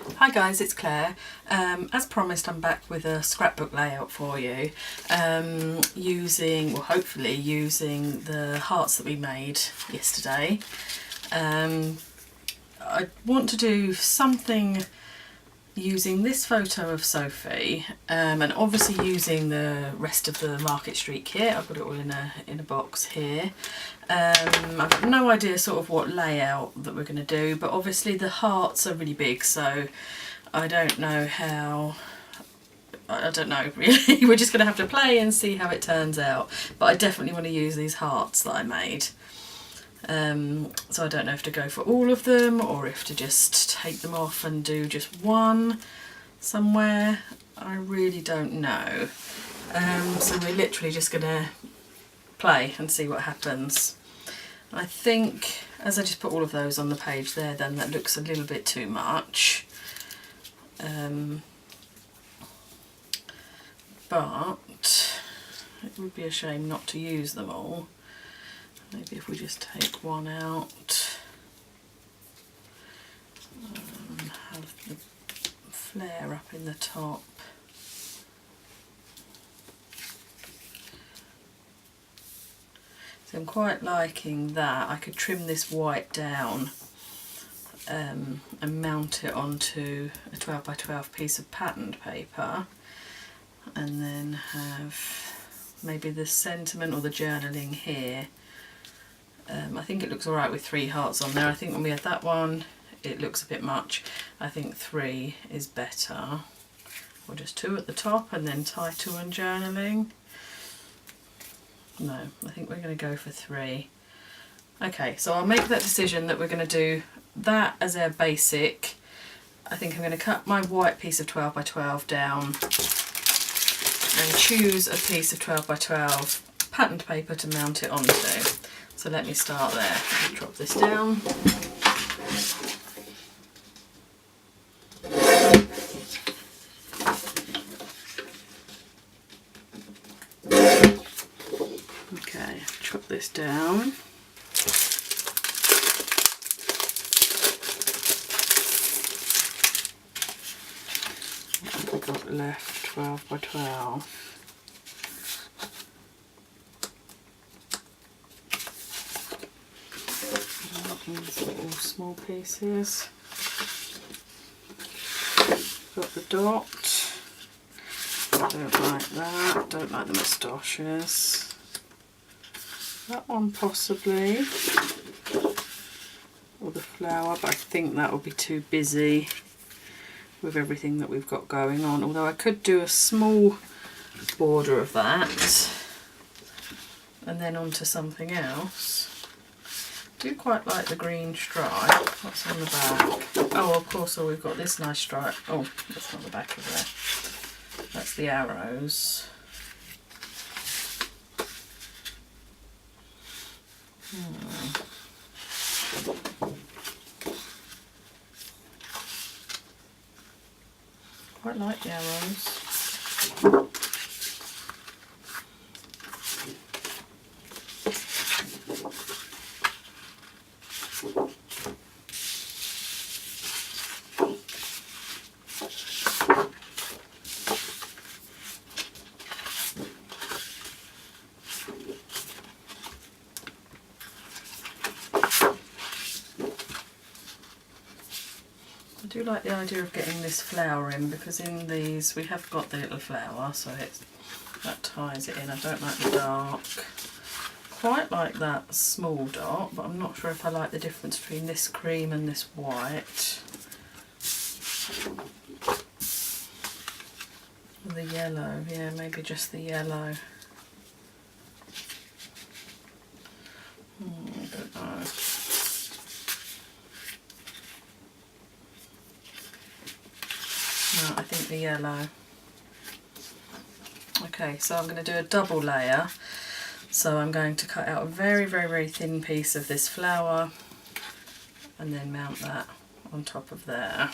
Hi guys, it's Claire. As promised, I'm back with a scrapbook layout for you, hopefully using the hearts that we made yesterday. I want to do something using this photo of Sophie, and obviously using the rest of the Market Street kit. I've got it all in a box here. I've got no idea sort of what layout that we're going to do, but obviously the hearts are really big, so I don't know how, I don't know really. We're just going to have to play and see how it turns out, but I definitely want to use these hearts that I made. So I don't know if to go for all of them or if to just take them off and do just one somewhere. I really don't know. So we're literally just going to play and see what happens. I think as I just put all of those on the page there, then that looks a little bit too much. But it would be a shame not to use them all. Maybe if we just take one out and have the flare up in the top. So I'm quite liking that. I could trim this white down and mount it onto a 12 by 12 piece of patterned paper, and then have maybe the sentiment or the journaling here. I think it looks alright with 3 hearts on there. I think when we had that one it looks a bit much. I think 3 is better. Or just 2 at the top and then title and journaling. No, I think we're going to go for 3. Okay, so I'll make that decision that we're going to do that as our basic. I think I'm going to cut my white piece of 12 by 12 down and choose a piece of 12 by 12 patterned paper to mount it onto. So let me start there. I'll drop this down. Okay, chop this down. What have we got left? 12 by 12. These are all small pieces. Got the dot. Don't like that. Don't like the moustaches. That one possibly. Or the flower, but I think that will be too busy with everything that we've got going on. Although I could do a small border of that and then onto something else. I do quite like the green stripe. What's on the back? Oh, of course, we've got this nice stripe. Oh, that's not the back of there. That's the arrows. Quite like the arrows. I do like the idea of getting this flower in, because in these we have got the little flower, so that ties it in. I don't like the dark. Quite like that small dot, but I'm not sure if I like the difference between this cream and this white. The yellow, yeah, maybe just the yellow. I don't know. No, I think the yellow. Okay, so I'm going to do a double layer. So I'm going to cut out a very, very, very thin piece of this flower and then mount that on top of there.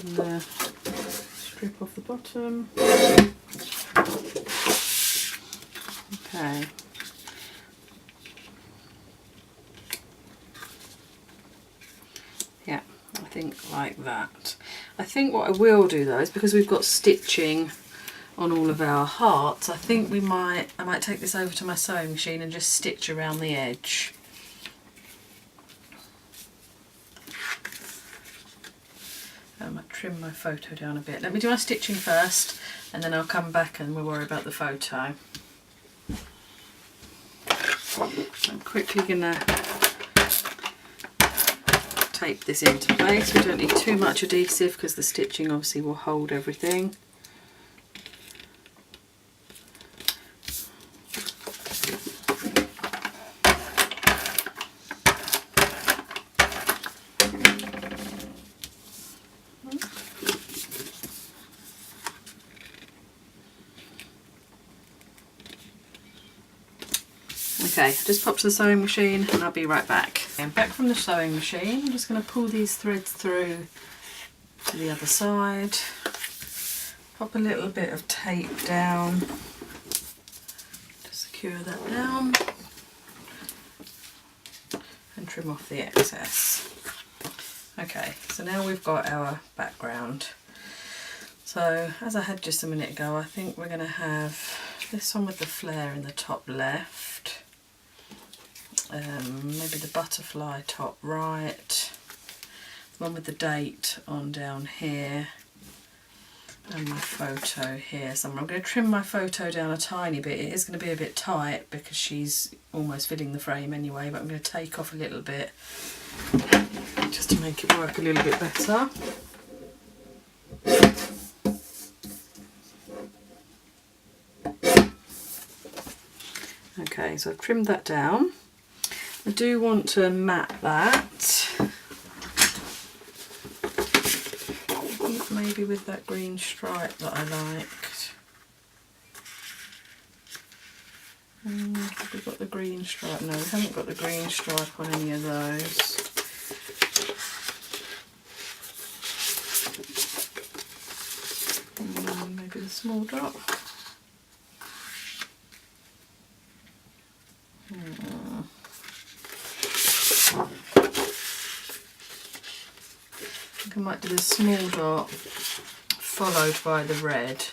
trim the strip off the bottom. Okay. Yeah, I think like that. I think what I will do though is, because we've got stitching on all of our hearts, I think I might take this over to my sewing machine and just stitch around the edge. I might trim my photo down a bit. Let me do my stitching first and then I'll come back and we'll worry about the photo. I'm quickly gonna tape this into place. We don't need too much adhesive because the stitching obviously will hold everything. Okay, just pop to the sewing machine and I'll be right back. I'm back from the sewing machine. I'm just going to pull these threads through to the other side. Pop a little bit of tape down to secure that down and trim off the excess. Okay, so now we've got our background. So as I had just a minute ago, I think we're going to have this one with the flare in the top left. Maybe the butterfly top right, the one with the date on down here, and my photo here somewhere. I'm going to trim my photo down a tiny bit. It is going to be a bit tight because she's almost filling the frame anyway, but I'm going to take off a little bit just to make it work a little bit better. Okay, so I've trimmed that down. I do want to mat that. I think maybe with that green stripe that I liked. Have we got the green stripe? No, we haven't got the green stripe on any of those. Maybe the small dot. I might do the small dot followed by the red.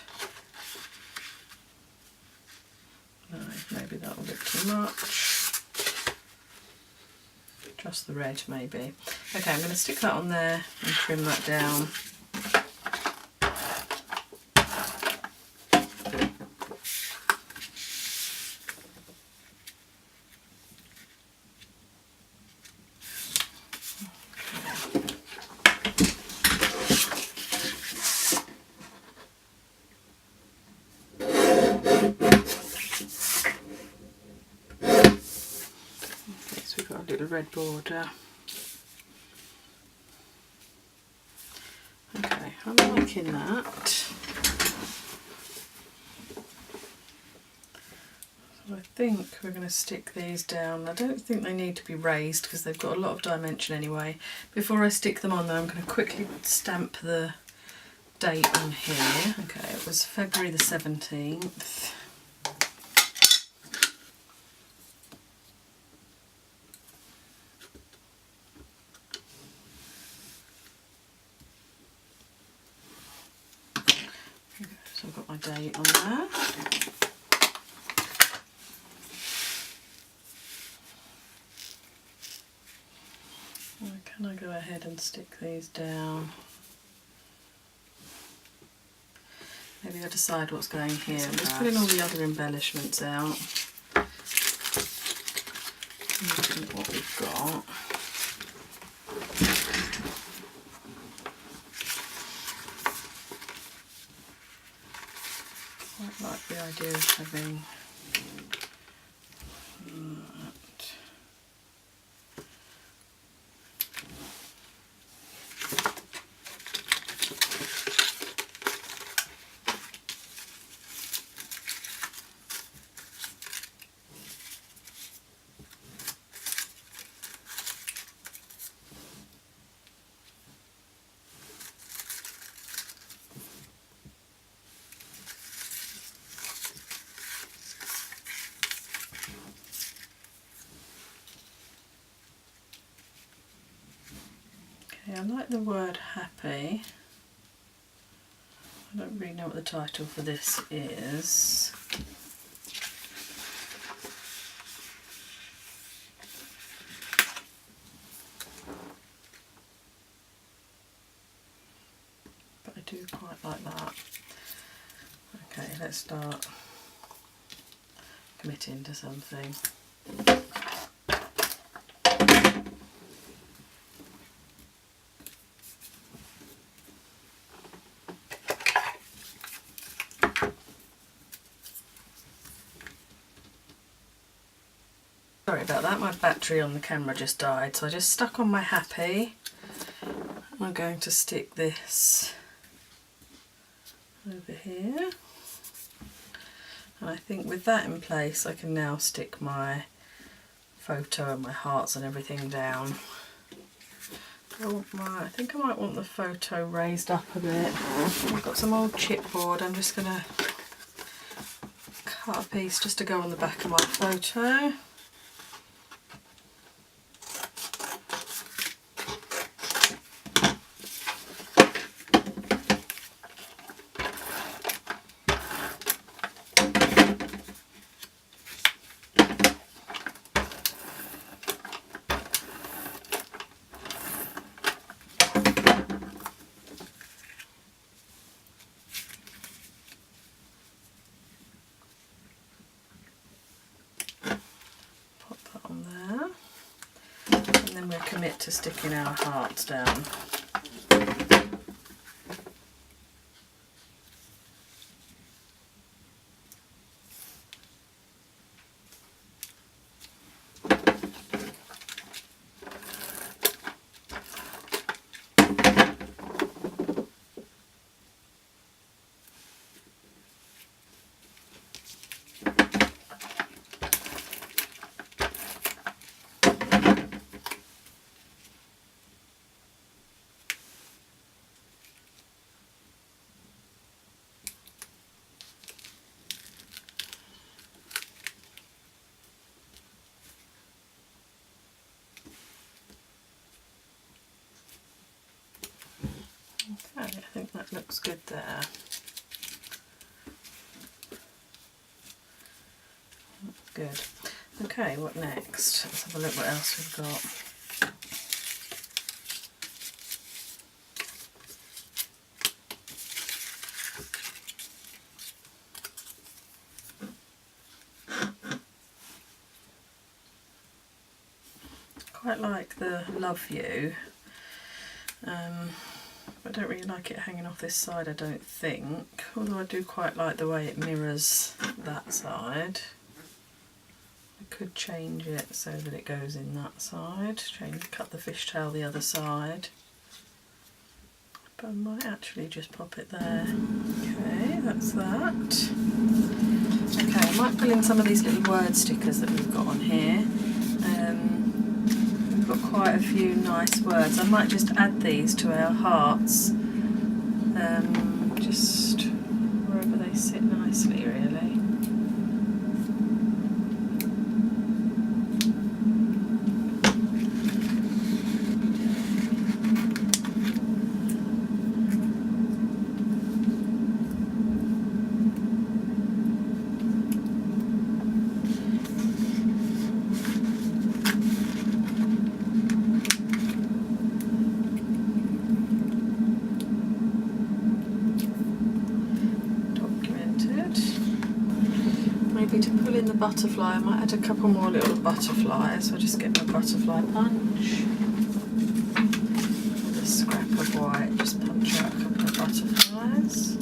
No, maybe that will look too much. Just the red maybe. Okay, I'm going to stick that on there and trim that down. Red border. Okay, I'm liking that. So I think we're going to stick these down. I don't think they need to be raised because they've got a lot of dimension anyway. Before I stick them on though, I'm going to quickly stamp the date on here. Okay, it was February the 17th. So I've got my date on there. Can I go ahead and stick these down? Maybe I'll decide what's going here. I'm just putting all the other embellishments out. Looking at what we've got. Quite like the idea of having that. Okay, I like the word happy. I don't really know what the title for this is. But I do quite like that. Okay, let's start committing to something. Sorry about that, my battery on the camera just died, so I just stuck on my happy. I'm going to stick this over here. And I think with that in place I can now stick my photo and my hearts and everything down. I think I might want the photo raised up a bit. I've got some old chipboard, I'm just going to cut a piece just to go on the back of my photo. Commit to sticking our hearts down. Okay, I think that looks good there. Good. Okay, what next? Let's have a look what else we've got. Quite like the love you. I don't really like it hanging off this side, I don't think, although I do quite like the way it mirrors that side. I could change it so that it goes in that side, cut the fishtail the other side, but I might actually just pop it there. Okay, that's that. Okay, I might pull in some of these little word stickers that we've got on here. Got quite a few nice words. I might just add these to our hearts, just wherever they sit nicely, really. To pull in the butterfly, I might add a couple more little butterflies. I'll just get my butterfly punch, with a scrap of white, just punch out a couple of butterflies.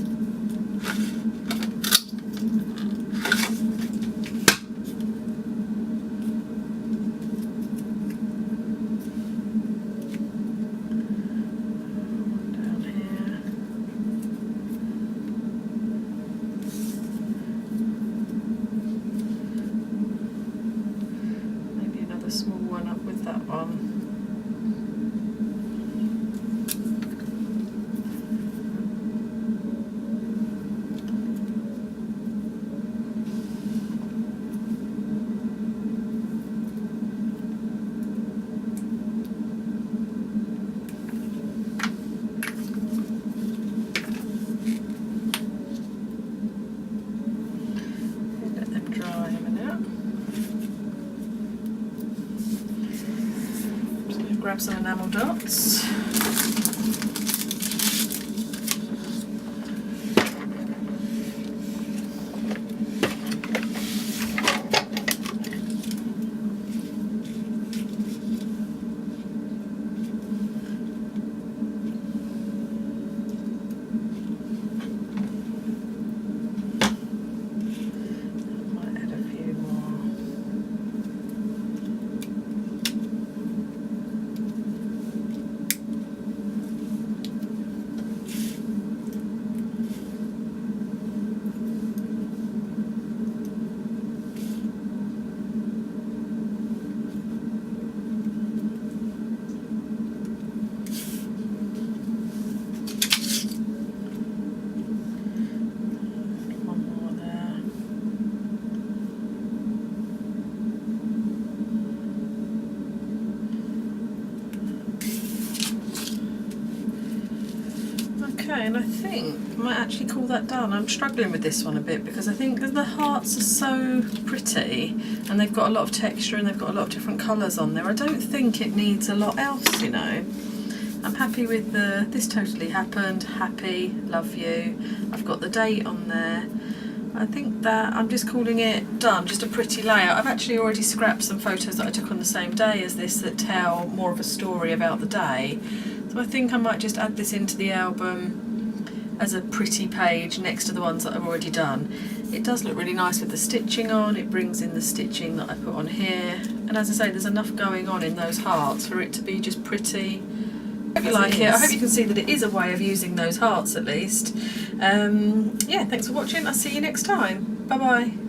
grab some enamel dots. Okay, and I think I might actually call that done. I'm struggling with this one a bit because I think the hearts are so pretty and they've got a lot of texture and they've got a lot of different colours on there. I don't think it needs a lot else, you know. I'm happy with the this totally happened, happy, love you. I've got the date on there. I think that I'm just calling it done, just a pretty layout. I've actually already scrapped some photos that I took on the same day as this that tell more of a story about the day. So I think I might just add this into the album as a pretty page next to the ones that I've already done. It does look really nice with the stitching on. It brings in the stitching that I put on here. And as I say, there's enough going on in those hearts for it to be just pretty. I hope you like it. I hope you can see that it is a way of using those hearts at least. Yeah, thanks for watching. I'll see you next time. Bye bye.